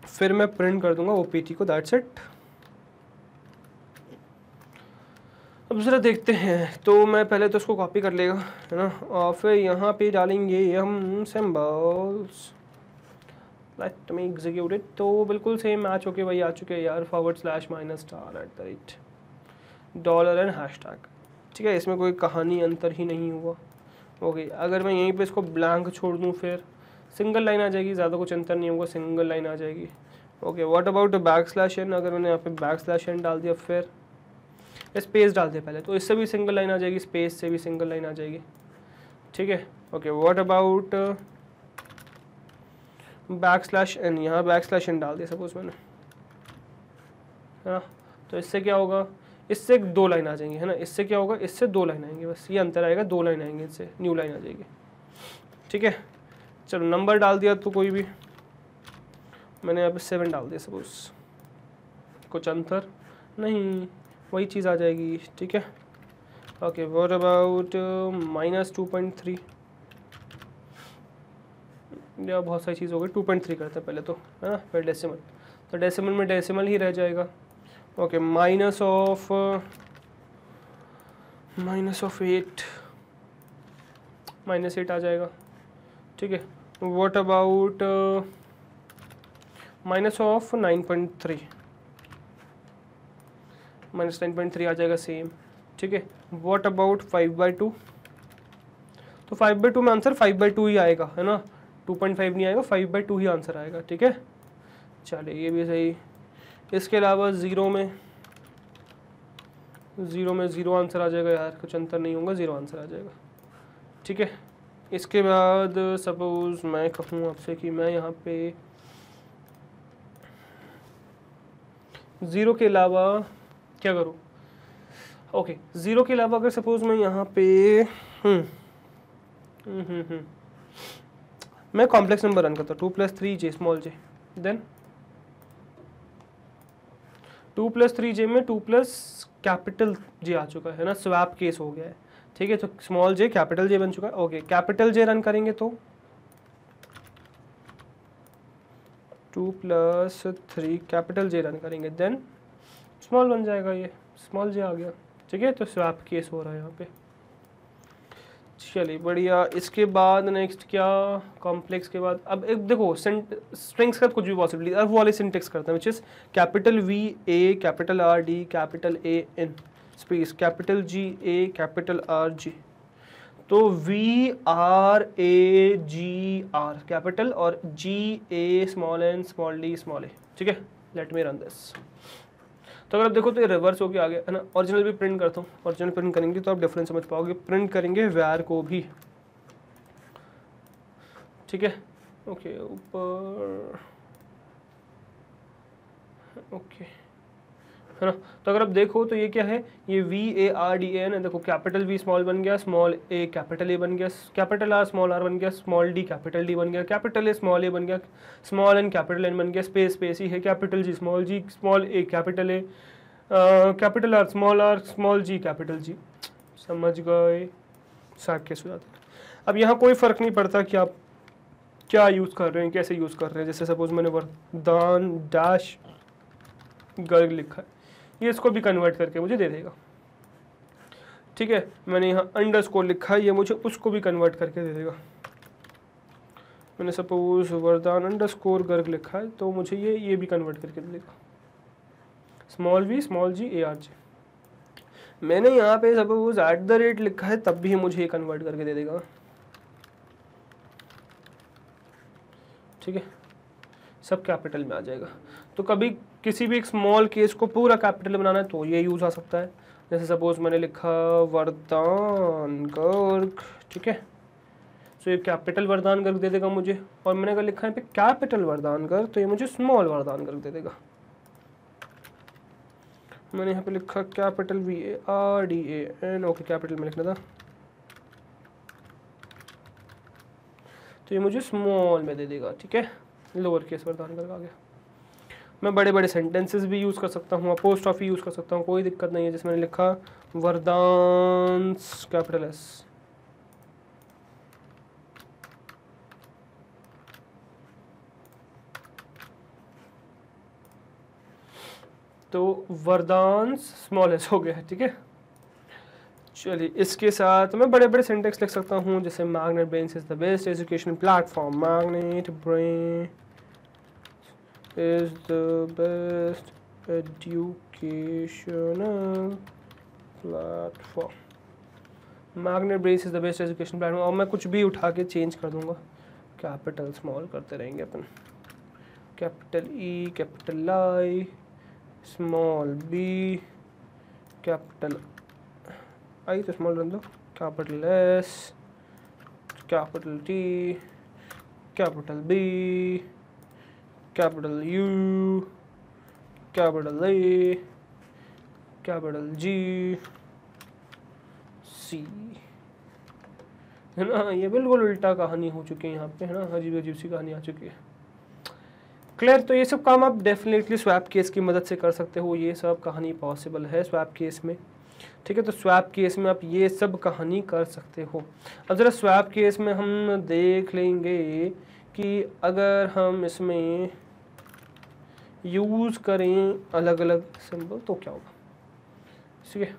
फिर मैं प्रिंट कर दूंगा OPT को, दैट्स इट। अब जरा देखते हैं, तो मैं पहले तो इसको कॉपी कर लेगा, है ना, और फिर यहाँ पे डालेंगे हम symbols, let me execute it. तो बिल्कुल सेम मैच होके वही आ चुके हैं यार, /-* $@ एंड हैशटैग। ठीक है, इसमें कोई कहानी अंतर ही नहीं हुआ। ओके, अगर मैं यहीं पे इसको ब्लैंक छोड़ दूँ फिर सिंगल लाइन आ जाएगी, ज़्यादा कुछ अंतर नहीं होगा, सिंगल लाइन आ जाएगी। ओके, व्हाट अबाउट /n, अगर मैंने यहाँ पे /n डाल दिया, फिर स्पेस डाल दिया पहले, तो इससे भी सिंगल लाइन आ जाएगी, स्पेस से भी सिंगल लाइन आ जाएगी। ठीक है, ओके, व्हाट अबाउट /n, यहाँ /n डाल दिया सपोज मैंने, है ना, तो इससे क्या होगा, इससे 2 लाइन आ जाएंगी, है ना, इससे क्या होगा, इससे 2 लाइन आएंगे, बस ये अंतर आएगा, 2 लाइन आएंगे, इससे न्यू लाइन आ जाएगी। ठीक है, चलो नंबर डाल दिया, तो कोई भी मैंने यहाँ पे 7 डाल दिया सपोज, कुछ अंतर नहीं, वही चीज़ आ जाएगी, ठीक है। ओके, व्हाट अबाउट -2.3, या बहुत सारी चीज़ हो गई। 2.3 करते हैं पहले तो, है ना, फिर डेसिमल, तो डेसिमल में डेसिमल ही रह जाएगा। ओके, माइनस ऑफ 8, -8 आ जाएगा, ठीक है। व्हाट अबाउट माइनस ऑफ 9.3, -9.3 आ जाएगा सेम, ठीक है। व्हाट अबाउट 5/2, तो 5/2 में आंसर 5/2 ही आएगा, है ना, 2.5 नहीं आएगा, 5/2 ही आंसर आएगा, ठीक है। चलिए ये भी सही। इसके अलावा ज़ीरो में 0 आंसर आ जाएगा यार, कुछ अंतर नहीं होगा, 0 आंसर आ जाएगा, ठीक है। इसके बाद सपोज मैं कहूँ आपसे कि मैं यहाँ पे 0 के अलावा क्या करूँ। ओके, 0 के अलावा अगर सपोज मैं यहाँ पे मैं कॉम्प्लेक्स नंबर रन करता हूँ, 2 + 3j small j, then 2 + 3j में 2 + कैपिटल j आ चुका है ना, स्वैप केस हो गया है, ठीक है। तो स्मॉल j कैपिटल j बन चुका है। ओके, कैपिटल j रन करेंगे तो 2 + 3 कैपिटल j रन करेंगे, देन स्मॉल बन जाएगा, ये स्मॉल j आ गया, ठीक है। तो स्वैप केस हो रहा है यहाँ पे। चलिए बढ़िया। इसके बाद नेक्स्ट क्या, कॉम्प्लेक्स के बाद अब एक देखो स्ट्रिंग्स का कुछ भी पॉसिबिलिटी, अब वो वाले सिंटेक्स करते हैं, which is capital V A capital R D capital A N space capital G A capital R G। तो V R A G R capital और G A small n small d small a, ठीक है। Let me run this. तो अगर आप देखो तो ये रिवर्स हो गया आ गया, है ना। ओरिजिनल भी प्रिंट करता हूँ, ओरिजिनल प्रिंट करेंगे तो आप डिफरेंस समझ पाओगे। प्रिंट करेंगे वैर को भी, ठीक है। ओके, ऊपर ओके, है ना। तो अगर आप देखो तो ये क्या है, ये V A R D A N, देखो कैपिटल V स्मॉल बन गया, स्मॉल a कैपिटल A बन गया, कैपिटल R स्मॉल r बन गया, स्मॉल d कैपिटल D बन गया, कैपिटल A स्मॉल a बन गया, स्मॉल n कैपिटल n बन गया, स्पेस स्पेस ही है, capital G small a capital A capital R small g capital G। समझ गए, साथ केस हो जाता है। अब यहाँ कोई फ़र्क नहीं पड़ता कि आप क्या यूज़ कर रहे हैं, कैसे यूज़ कर रहे हैं। जैसे सपोज मैंने वरदान डैश गर्ग लिखा है, ये इसको भी कन्वर्ट करके मुझे दे देगा, ठीक है। मैंने यहाँ अंडरस्कोर लिखा है, ये मुझे उसको भी कन्वर्ट करके दे देगा। मैंने सपोज वरदान अंडरस्कोर गर्ग लिखा है, तो मुझे ये भी कन्वर्ट करके दे देगा, small v small g a r g। मैंने यहाँ पे सपोज @ लिखा है, तब भी मुझे ये कन्वर्ट करके दे देगा, ठीक है। सब कैपिटल में आ जाएगा। तो कभी किसी भी एक स्मॉल केस को पूरा कैपिटल बनाना है तो ये यूज़ आ सकता है। जैसे सपोज मैंने लिखा वरदान गर्ग, ठीक है। तो ये कैपिटल वरदान गर्ग दे देगा मुझे, और मैंने अगर लिखा है पे कैपिटल वरदान गर्ग तो ये मुझे स्मॉल वरदान गर्ग दे देगा। मैंने यहाँ पे लिखा capital V A R D A N, okay capital में लिखना था, तो ये मुझे स्मॉल में दे देगा, ठीक है। लोअर केस वरदान गर्ग आ गया। मैं बड़े बड़े सेंटेंसेस भी यूज़ कर सकता हूँ, अपोस्ट्रॉफी यूज़ कर सकता हूँ, कोई दिक्कत नहीं है। जैसे मैंने लिखा वरदान कैपिटल S, तो वरदान स्मॉल s हो गया है, ठीक है। चलिए इसके साथ मैं बड़े बड़े सेंटेंस लिख सकता हूँ, जैसे magnet brains is the best education platform, magnet brain is the best educational platform, magnet brains is the best education platform. और मैं कुछ भी उठा के चेंज कर दूंगा, कैपिटल स्मॉल करते रहेंगे अपन, capital E capital I small b capital I तो स्मॉल रन दो, capital S capital T capital B capital U capital A capital G C, है ना। ये बिल्कुल उल्टा कहानी हो चुकी है यहाँ पे, है ना, अजीब अजीब सी कहानी आ चुकी है। क्लियर। तो ये सब काम आप डेफिनेटली स्वैप केस की मदद से कर सकते हो, ये सब कहानी पॉसिबल है स्वैप केस में, ठीक है। तो स्वैप केस में आप ये सब कहानी कर सकते हो। अब ज़रा स्वैप केस में हम देख लेंगे कि अगर हम इसमें यूज़ करें अलग अलग सिंबल तो क्या होगा, ठीक है।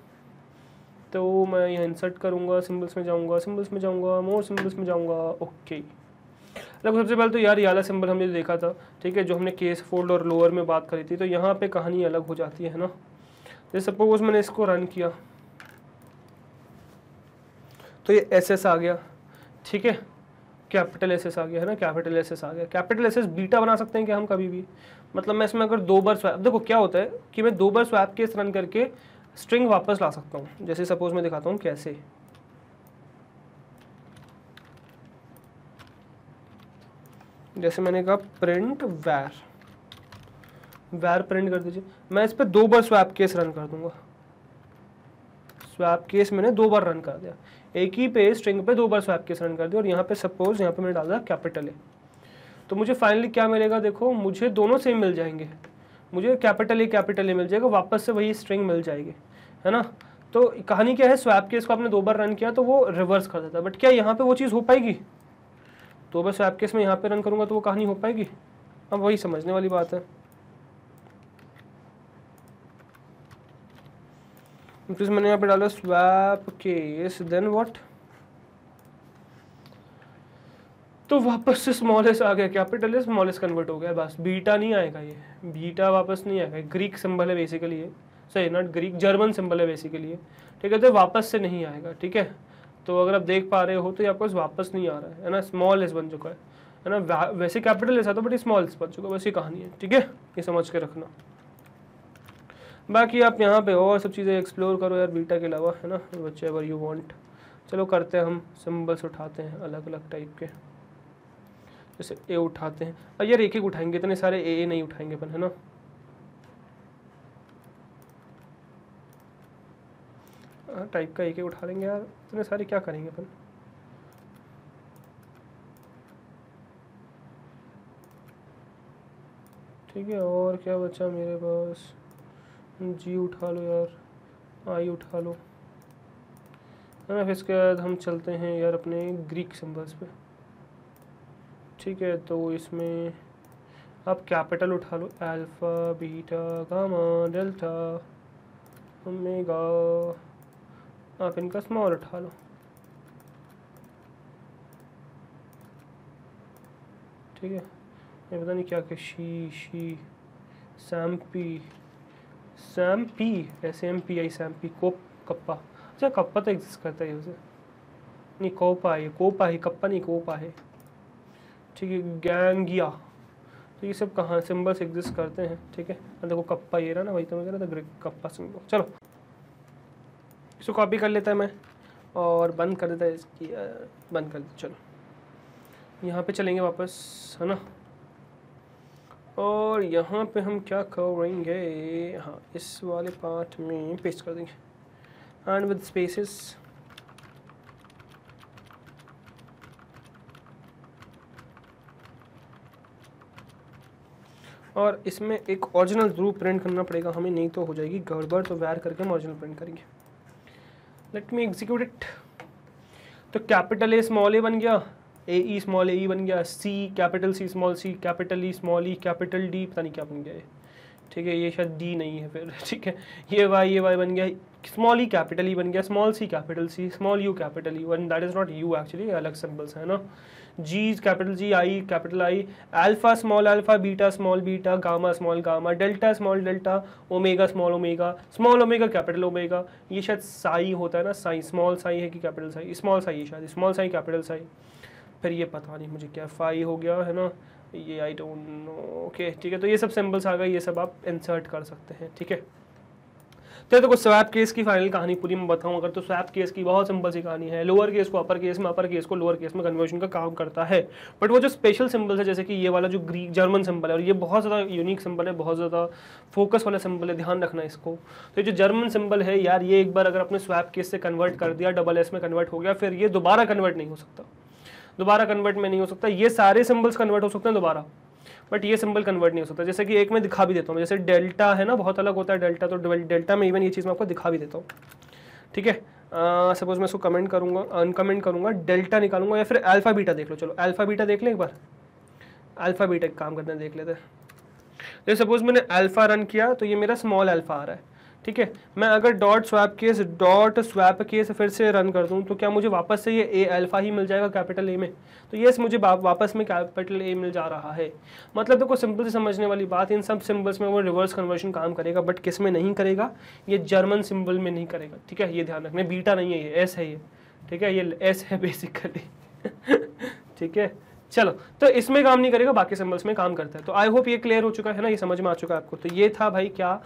तो मैं यहाँ इंसर्ट करूँगा, सिंबल्स में जाऊँगा, मोर सिंबल्स में जाऊँगा, ओके। देखो सबसे पहले तो यार ये वाला सिंबल हमने देखा था, ठीक है, जो हमने केस फोल्ड और लोअर में बात करी थी, तो यहाँ पे कहानी अलग हो जाती है ना। जैसे सपोज मैंने इसको रन किया तो ये एस आ गया, ठीक है, कैपिटल एस आ गया है ना, कैपिटल एस आ गया। कैपिटल एस बीटा बना सकते हैं क्या हम कभी भी, मतलब मैं इसमें अगर 2 बार स्वैप, देखो क्या होता है कि मैं 2 बार स्वैप केस रन करके स्ट्रिंग वापस ला सकता हूँ। जैसे सपोज मैं दिखाता हूँ कैसे, जैसे मैंने कहा प्रिंट वैर प्रिंट कर दीजिए, मैं इस पर 2 बार स्वैप केस रन कर दूंगा। स्वैप केस मैंने 2 बार रन कर दिया, एक ही पे स्ट्रिंग पे 2 बार स्वैप केस रन कर दिया, और यहाँ पे सपोज यहाँ पे मैंने डाला कैपिटल ए, तो मुझे फाइनली क्या मिलेगा, देखो मुझे दोनों सेम मिल जाएंगे, मुझे कैपिटल ए मिल जाएगा, वापस से वही स्ट्रिंग मिल जाएगी, है ना। तो कहानी क्या है, स्वैप केस को आपने 2 बार रन किया तो वो रिवर्स कर देता है, बट क्या यहाँ पे वो चीज़ हो पाएगी, 2 बार स्वैप केस में यहाँ पे रन करूँगा तो वो कहानी हो पाएगी, अब वही समझने वाली बात है। फिर मैंने यहाँ पे डाला स्वैप केस, देन व्हाट, तो वापस से स्मॉल एस आ गया, capital S small S convert हो गया, बस बीटा नहीं आएगा, ये बीटा वापस नहीं आएगा। ग्रीक सिंबल है बेसिकली ये, सही नॉट ग्रीक, जर्मन सिंबल है बेसिकली, ठीक है, तो वापस से नहीं आएगा, ठीक है। तो अगर आप देख पा रहे हो तो ये आपको वापस नहीं आ रहा है ना, स्मॉल एस बन चुका है ना, वैसे कैपिटल एस आता बट स्मॉल एस बन चुका है, वैसी कहानी है, ठीक है, ये समझ के रखना। बाकी आप यहाँ पे और सब चीज़ें एक्सप्लोर करो यार बीटा के अलावा, है ना, विच एवर यू वांट। चलो करते हैं, हम सिंबल्स उठाते हैं अलग अलग टाइप के, जैसे ए उठाते हैं, अब यार एक उठाएंगे, इतने सारे ए नहीं उठाएंगे अपन, है ना। टाइप का एक उठा लेंगे यार, इतने सारे क्या करेंगे अपन। ठीक है, और क्या बचा मेरे पास, जी उठा लो यार, आई उठा लो, है ना। फिर इसके बाद हम चलते हैं यार अपने ग्रीक सिंबल्स पे, ठीक है। तो इसमें आप कैपिटल उठा लो, alpha beta gamma delta omega, आप इनका स्मॉल उठा लो, ठीक है। ये पता नहीं क्या क्या, शी सैम्पी SAMPI सैम्पी, कोप कप्पा, अच्छा कप्पा तो एग्जिस्ट करता है उसे, नहीं कोपा है कप्पा नहीं कोपा है, ठीक है। गैंगिया, तो ये सब कहाँ सिंबल्स एग्जिस्ट करते हैं, ठीक है। देखो कप्पा ये रहा ना, वही तो मैं कह रहा था ग्रीक कप्पा सिंबल। चलो इसको कॉपी कर लेता है मैं और बंद कर देता है इसकी, बंद कर देता। चलो यहाँ पे चलेंगे वापस, है ना, और यहाँ पे हम क्या करेंगे, हाँ इस वाले पार्ट में पेस्ट कर देंगे एंड विद स्पेसेस, और इसमें एक ओरिजिनल जरूर प्रिंट करना पड़ेगा हमें, नहीं तो हो जाएगी गड़बड़, तो वैर करके हम ओरिजिनल प्रिंट करेंगे। Let me execute it. तो कैपिटल ए स्मॉल ए बन गया, ए ई स्मॉल ए बन गया, सी capital C small C, capital E small ई, कैपिटल डी पता नहीं क्या बन गया ये, ठीक है, ये शायद डी नहीं है फिर, ठीक है। ये वाई बन गया, स्मॉल ई कैपिटल ई बन गया, small C capital C, small U capital U, and that is not U actually, अलग सिंबल्स है ना। G capital G, I capital I, alpha small alpha, beta small beta, gamma small gamma, delta small delta, omega small omega capital omega, ये शायद साई होता है ना, Sai, small Sai है कि कैपिटल साई, स्मॉल साई है शायद, स्मॉल साई कैपिटल साई, फिर ये पता नहीं मुझे क्या फाई हो गया है ना, ये आई डोंट नो, ओके ठीक है। तो ये सब सिंबल्स आ गए, ये सब आप इंसर्ट कर सकते हैं, ठीक है। तो देखो स्वैप केस की फाइनल कहानी पूरी मैं बताऊं अगर, तो स्वैप केस की बहुत सिंपल सी कहानी है, लोअर केस को अपर केस में, अपर केस को लोअर केस में कन्वर्जन का काम करता है। बट वो जो स्पेशल सिंबल्स है, जैसे कि ये वाला जो ग्रीक जर्मन सिंबल है, और ये बहुत ज़्यादा यूनिक सिंबल है, बहुत ज़्यादा फोकस वाला सिंबल है, ध्यान रखना इसको। तो ये जो जर्मन सिंबल है यार, ये एक बार अगर अपने स्वैप केस से कन्वर्ट कर दिया, डबल एस में कन्वर्ट हो गया, फिर ये दोबारा कन्वर्ट नहीं हो सकता, दोबारा कन्वर्ट में नहीं हो सकता। ये सारे सिंबल्स कन्वर्ट हो सकते हैं दोबारा, बट ये सिंबल कन्वर्ट नहीं हो सकता। जैसे कि एक मैं दिखा भी देता हूँ, जैसे डेल्टा है ना, बहुत अलग होता है डेल्टा, तो डेल्टा में इवन ये चीज़ मैं आपको दिखा भी देता हूँ, ठीक है। सपोज मैं इसको कमेंट करूँगा, अनकमेंट करूँगा, डेल्टा निकालूंगा, या फिर अल्फा बीटा देख लो। चलो अल्फा बीटा देख लें एक बार, अल्फा बीटा एक काम करते हैं, देख लेते हैं। जैसे सपोज मैंने अल्फा रन किया तो ये मेरा स्मॉल अल्फा आ रहा है, ठीक है। मैं अगर डॉट स्वैप केस फिर से रन कर दूं तो क्या मुझे वापस से ये ए अल्फा ही मिल जाएगा कैपिटल ए में? तो ये मुझे वापस में कैपिटल ए मिल जा रहा है। मतलब देखो सिंपल से समझने वाली बात, इन सब सिंबल्स में वो रिवर्स कन्वर्जन काम करेगा, बट किस में नहीं करेगा? ये जर्मन सिंबल में नहीं करेगा, ठीक है। ये ध्यान रखना, बीटा नहीं है, ये एस है, ये ठीक है, ये एस है बेसिकली ठीक है। चलो, तो इसमें काम नहीं करेगा, बाकी सिंबल्स में काम करता है। तो आई होप ये क्लियर हो चुका है ना, ये समझ में आ चुका है आपको। तो ये था भाई क्या,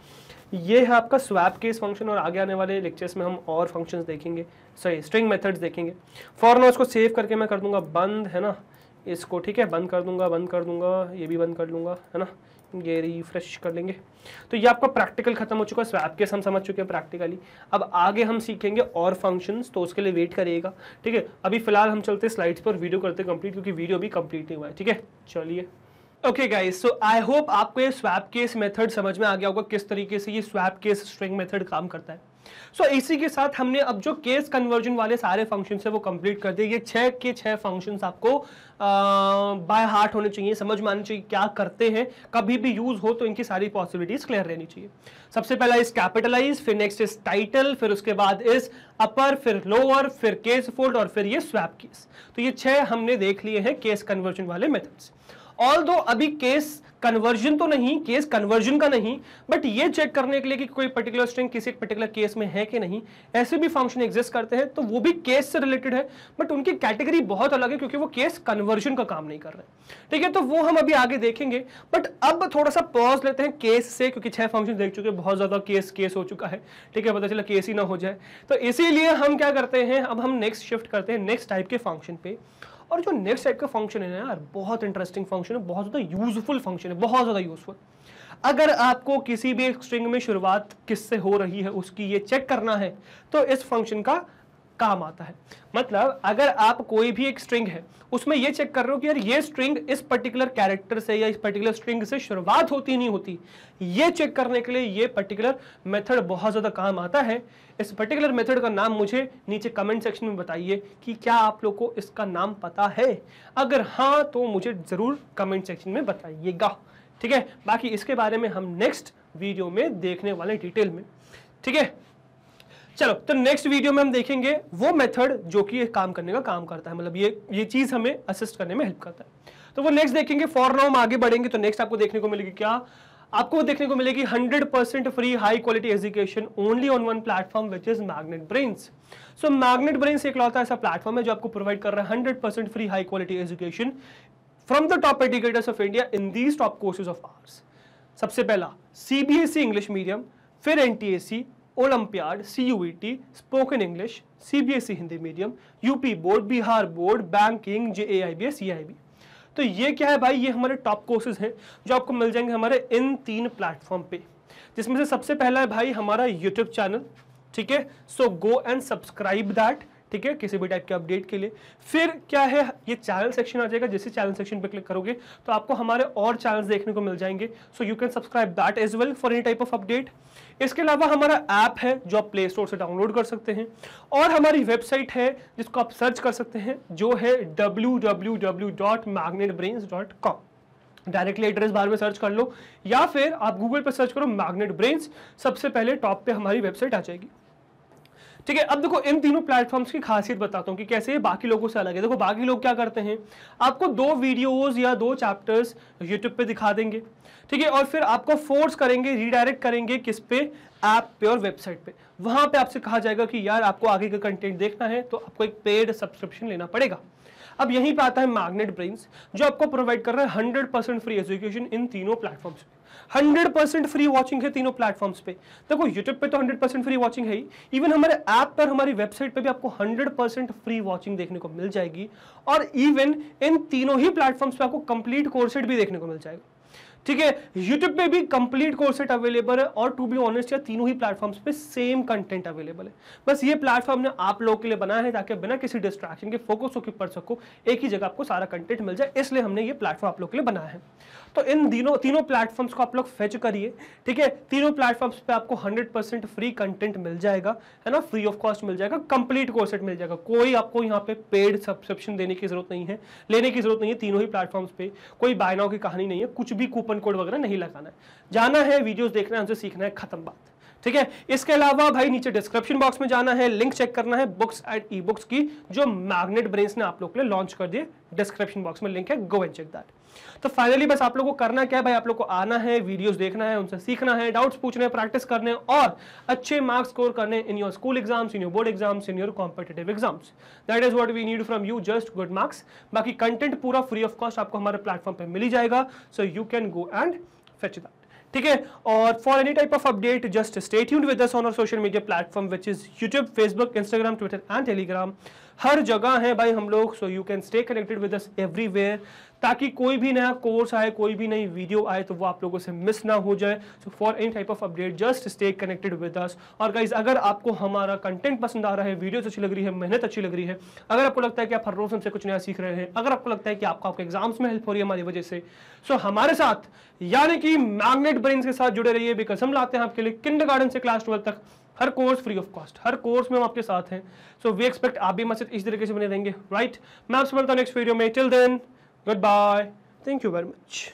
ये है आपका स्वैप केस फंक्शन, और आगे आने वाले लेक्चर्स में हम और फंक्शंस देखेंगे, सॉरी स्ट्रिंग मेथड्स देखेंगे। फॉर नाउ इसको सेव करके मैं कर दूंगा बंद, है ना, इसको, ठीक है, बंद कर दूंगा, ये भी बंद कर लूंगा, है ना, ये रिफ्रेश कर लेंगे। तो ये आपका प्रैक्टिकल खत्म हो चुका है, स्वैप केस हम समझ चुके हैं प्रैक्टिकली। अब आगे हम सीखेंगे और फंक्शंस, तो उसके लिए वेट करिएगा, ठीक है। अभी फिलहाल हम चलते स्लाइड्स पर, वीडियो करते कंप्लीट, क्योंकि वीडियो भी कंप्लीट नहीं हुआ है, ठीक है। चलिए, okay guys, so I hope आपको ये स्वैप केस मेथड समझ में आ गया होगा, किस तरीके से ये स्वैप केस स्ट्रिंग मेथड काम करता है। सो इसी के साथ हमने अब जो केस कन्वर्जन वाले सारे फंक्शन है वो कंप्लीट कर दिए। ये 6 के 6 फंक्शंस आपको बाय हार्ट होने चाहिए, समझ में आनी चाहिए क्या करते हैं, कभी भी यूज हो तो इनकी सारी पॉसिबिलिटीज क्लियर रहनी चाहिए। सबसे पहला इस कैपिटलाइज, फिर नेक्स्ट इज टाइटल, फिर उसके बाद इस अपर, फिर लोअर, फिर केस फोल्ड, और फिर ये स्वैप केस। तो ये 6 हमने देख लिए हैं केस कन्वर्जन वाले मेथड्स। ऑल्दो अभी केस कन्वर्जन तो नहीं, केस कन्वर्जन का नहीं, बट ये चेक करने के लिए कि कोई पर्टिकुलर स्ट्रिंग किसी पर्टिकुलर केस में है कि नहीं, ऐसे भी फंक्शन एग्जिस्ट करते हैं, तो वो भी केस से रिलेटेड है, बट उनकी कैटेगरी बहुत अलग है, क्योंकि वो केस कन्वर्जन का काम नहीं कर रहे, ठीक है। तो वो हम अभी आगे देखेंगे, बट अब थोड़ा सा पॉज लेते हैं केस से, क्योंकि 6 फंक्शन देख चुके हैं, बहुत ज्यादा केस हो चुका है, ठीक है, पता चला केस ही ना हो जाए। तो इसीलिए हम क्या करते हैं, अब हम नेक्स्ट शिफ्ट करते हैं नेक्स्ट टाइप के फंक्शन पे। और जो नेक्स्ट टाइप का फंक्शन है ना यार, बहुत इंटरेस्टिंग फंक्शन है, बहुत ज्यादा यूजफुल फंक्शन है, बहुत ज्यादा यूजफुल। अगर आपको किसी भी एक स्ट्रिंग में शुरुआत किससे हो रही है उसकी ये चेक करना है, तो इस फंक्शन का काम आता है। मतलब अगर आप कोई भी एक स्ट्रिंग है उसमें ये चेक कर रहे हो कि यार ये स्ट्रिंग इस पर्टिकुलर कैरेक्टर से या इस पर्टिकुलर स्ट्रिंग से शुरुआत होती नहीं होती, ये चेक करने के लिए ये पर्टिकुलर मेथड बहुत ज्यादा काम आता है। इस पर्टिकुलर मेथड का नाम मुझे नीचे कमेंट सेक्शन में बताइए कि क्या आप लोग को इसका नाम पता है। अगर हाँ तो मुझे जरूर कमेंट सेक्शन में बताइएगा, ठीक है। बाकी इसके बारे में हम नेक्स्ट वीडियो में देखने वाले डिटेल में, ठीक है। चलो, तो नेक्स्ट वीडियो में हम देखेंगे वो मेथड जो कि काम करने का काम करता है, मतलब ये चीज हमें असिस्ट करने में हेल्प करता है, तो वो नेक्स्ट देखेंगे। फॉर नाउ हम आगे बढ़ेंगे, तो नेक्स्ट आपको देखने को मिलेगी क्या, आपको देखने को मिलेगी 100% free high quality education only on one platform which is magnet brains. So magnet brains एक लौता ऐसा प्लेटफॉर्म है जो आपको प्रोवाइड कर रहा है 100% free high quality education from the top educators of India in these top courses of hours. सबसे पहला CBSE इंग्लिश मीडियम, फिर NTAC, olympiad, CUET, spoken English, CBSE Hindi medium, UP board, Bihar board, banking, JAIBS, CIB। तो ये क्या है भाई, ये हमारे टॉप कोर्सेज हैं जो आपको मिल जाएंगे हमारे इन 3 प्लेटफॉर्म पे, जिसमें से सबसे पहला है भाई हमारा यूट्यूब चैनल, ठीक है। सो गो एंड सब्सक्राइब दैट, ठीक है, किसी भी टाइप के अपडेट के लिए। फिर क्या है, ये चैनल सेक्शन आ जाएगा, जैसे चैनल सेक्शन पे क्लिक करोगे तो आपको हमारे और चैनल्स देखने को मिल जाएंगे, so you can subscribe that as well for any type of update. इसके अलावा हमारा ऐप है जो आप प्ले स्टोर से डाउनलोड कर सकते हैं, और हमारी वेबसाइट है जिसको आप सर्च कर सकते हैं, जो है www.magnetbrains.com। डायरेक्टली एड्रेस बार में सर्च कर लो, या फिर आप गूगल पर सर्च करो मैग्नेट ब्रेन्स, सबसे पहले टॉप पे हमारी वेबसाइट आ जाएगी, ठीक है। अब देखो इन तीनों प्लेटफॉर्म्स की खासियत बताता हूं कि कैसे ये बाकी लोगों से अलग है। देखो बाकी लोग क्या करते हैं, आपको 2 वीडियोस या 2 चैप्टर्स यूट्यूब पे दिखा देंगे, ठीक है, और फिर आपको फोर्स करेंगे, रीडायरेक्ट करेंगे किस पे, ऐप पे और वेबसाइट पे। वहां पे आपसे कहा जाएगा कि यार आपको आगे का कंटेंट देखना है तो आपको एक पेड सब्सक्रिप्शन लेना पड़ेगा। अब यहीं पे आता है मैग्नेट ब्रेन्स, जो आपको प्रोवाइड कर रहा है 100% फ्री एजुकेशन इन तीनों प्लेटफॉर्म्स पे। 100% फ्री वॉचिंग है तीनों प्लेटफॉर्म्स पे। देखो यूट्यूब पे तो 100% फ्री वॉचिंग है ही, इवन हमारे ऐप पर, हमारी वेबसाइट पे भी आपको 100% फ्री वॉचिंग देखने को मिल जाएगी, और इवन इन तीनों ही प्लेटफॉर्म्स पे आपको कंप्लीट कोर्स सेट भी देखने को मिल जाएगा, ठीक है, यूट्यूब पे भी कंप्लीट कोर्स सेट अवेलेबल है और टू बी ऑनेस्ट या तीनों ही प्लेटफॉर्म्स पे सेम कंटेंट अवेलेबल है। बस ये प्लेटफॉर्म ने आप लोगों के लिए बनाया है ताकि बिना किसी डिस्ट्रैक्शन के फोकस होकर पढ़ सको, एक ही जगह आपको सारा कंटेंट मिल जाए, इसलिए हमने ये प्लेटफॉर्म आप लोगों के लिए बनाया है। तो इन तीनों प्लेटफॉर्म्स को आप लोग फेच करिए, ठीक है। तीनों प्लेटफॉर्म्स पे आपको 100% फ्री कंटेंट मिल जाएगा, है ना, फ्री ऑफ कॉस्ट मिल जाएगा, कंप्लीट कोर्स सेट मिल जाएगा। कोई आपको यहाँ पे पेड सब्सक्रिप्शन देने की जरूरत नहीं है, लेने की जरूरत नहीं है। तीनों ही प्लेटफॉर्म्स पे कोई बाय नाउ की कहानी नहीं है, कुछ भी कूपन कोड वगैरह नहीं लगाना है, जाना है, वीडियोस देखना है, उनसे सीखना है, खत्म बात, ठीक है। इसके अलावा भाई नीचे डिस्क्रिप्शन बॉक्स में जाना है, लिंक चेक करना है बुक्स एंड ई बुक्स की, जो मैग्नेट ब्रेन्स ने आप लोग के लिए लॉन्च कर दिए। डिस्क्रिप्शन बॉक्स में लिंक है, गो एंड चेक दैट। तो फाइनली बस आप लोगों को करना क्या है भाई, आप लोग को आना है, वीडियोस देखना है, उनसे सीखना है, डाउट्स पूछने, प्रैक्टिस करने और अच्छे मार्क्स स्कोर करने in your school exams, in your board exams, in your competitive exams. That is what we need from you, just good marks. बाकी कंटेंट पूरा फ्री ऑफ कॉस्ट आपको हमारे प्लेटफॉर्म पे मिल ही जाएगा, so you can go and fetch that, ठीक है। और for any type of update just stay tuned with us on our social media platform which is YouTube, Facebook, Instagram, Twitter and Telegram. हर जगह है भाई हम लोग, so you can stay connected with us everywhere, ताकि कोई भी नया कोर्स आए, कोई भी नई वीडियो आए तो वो आप लोगों से मिस ना हो जाए। So for any type of update just stay connected with अस। और गाइज अगर आपको हमारा कंटेंट पसंद आ रहा है, वीडियोस अच्छी लग रही है, मेहनत अच्छी लग रही है, अगर आपको लगता है कि आप हर रोज हमसे कुछ नया सीख रहे हैं, अगर आपको लगता है कि आपके एग्जाम्स में हेल्प हो रही है हमारी वजह से, सो हमारे साथ यानी कि मैग्नेट ब्रेन्स के साथ जुड़े रहिए, बिकॉज हम लाते हैं आपके लिए किंडरगार्टन से क्लास 12 तक हर कोर्स फ्री ऑफ कॉस्ट, हर कोर्स में हम आपके साथ हैं। सो वी एक्सपेक्ट आप भी मत इस तरीके से बने रहेंगे, राइट। मैं आपसे मिलता हूं नेक्स्ट वीडियो में, till then good bye, thank you very much.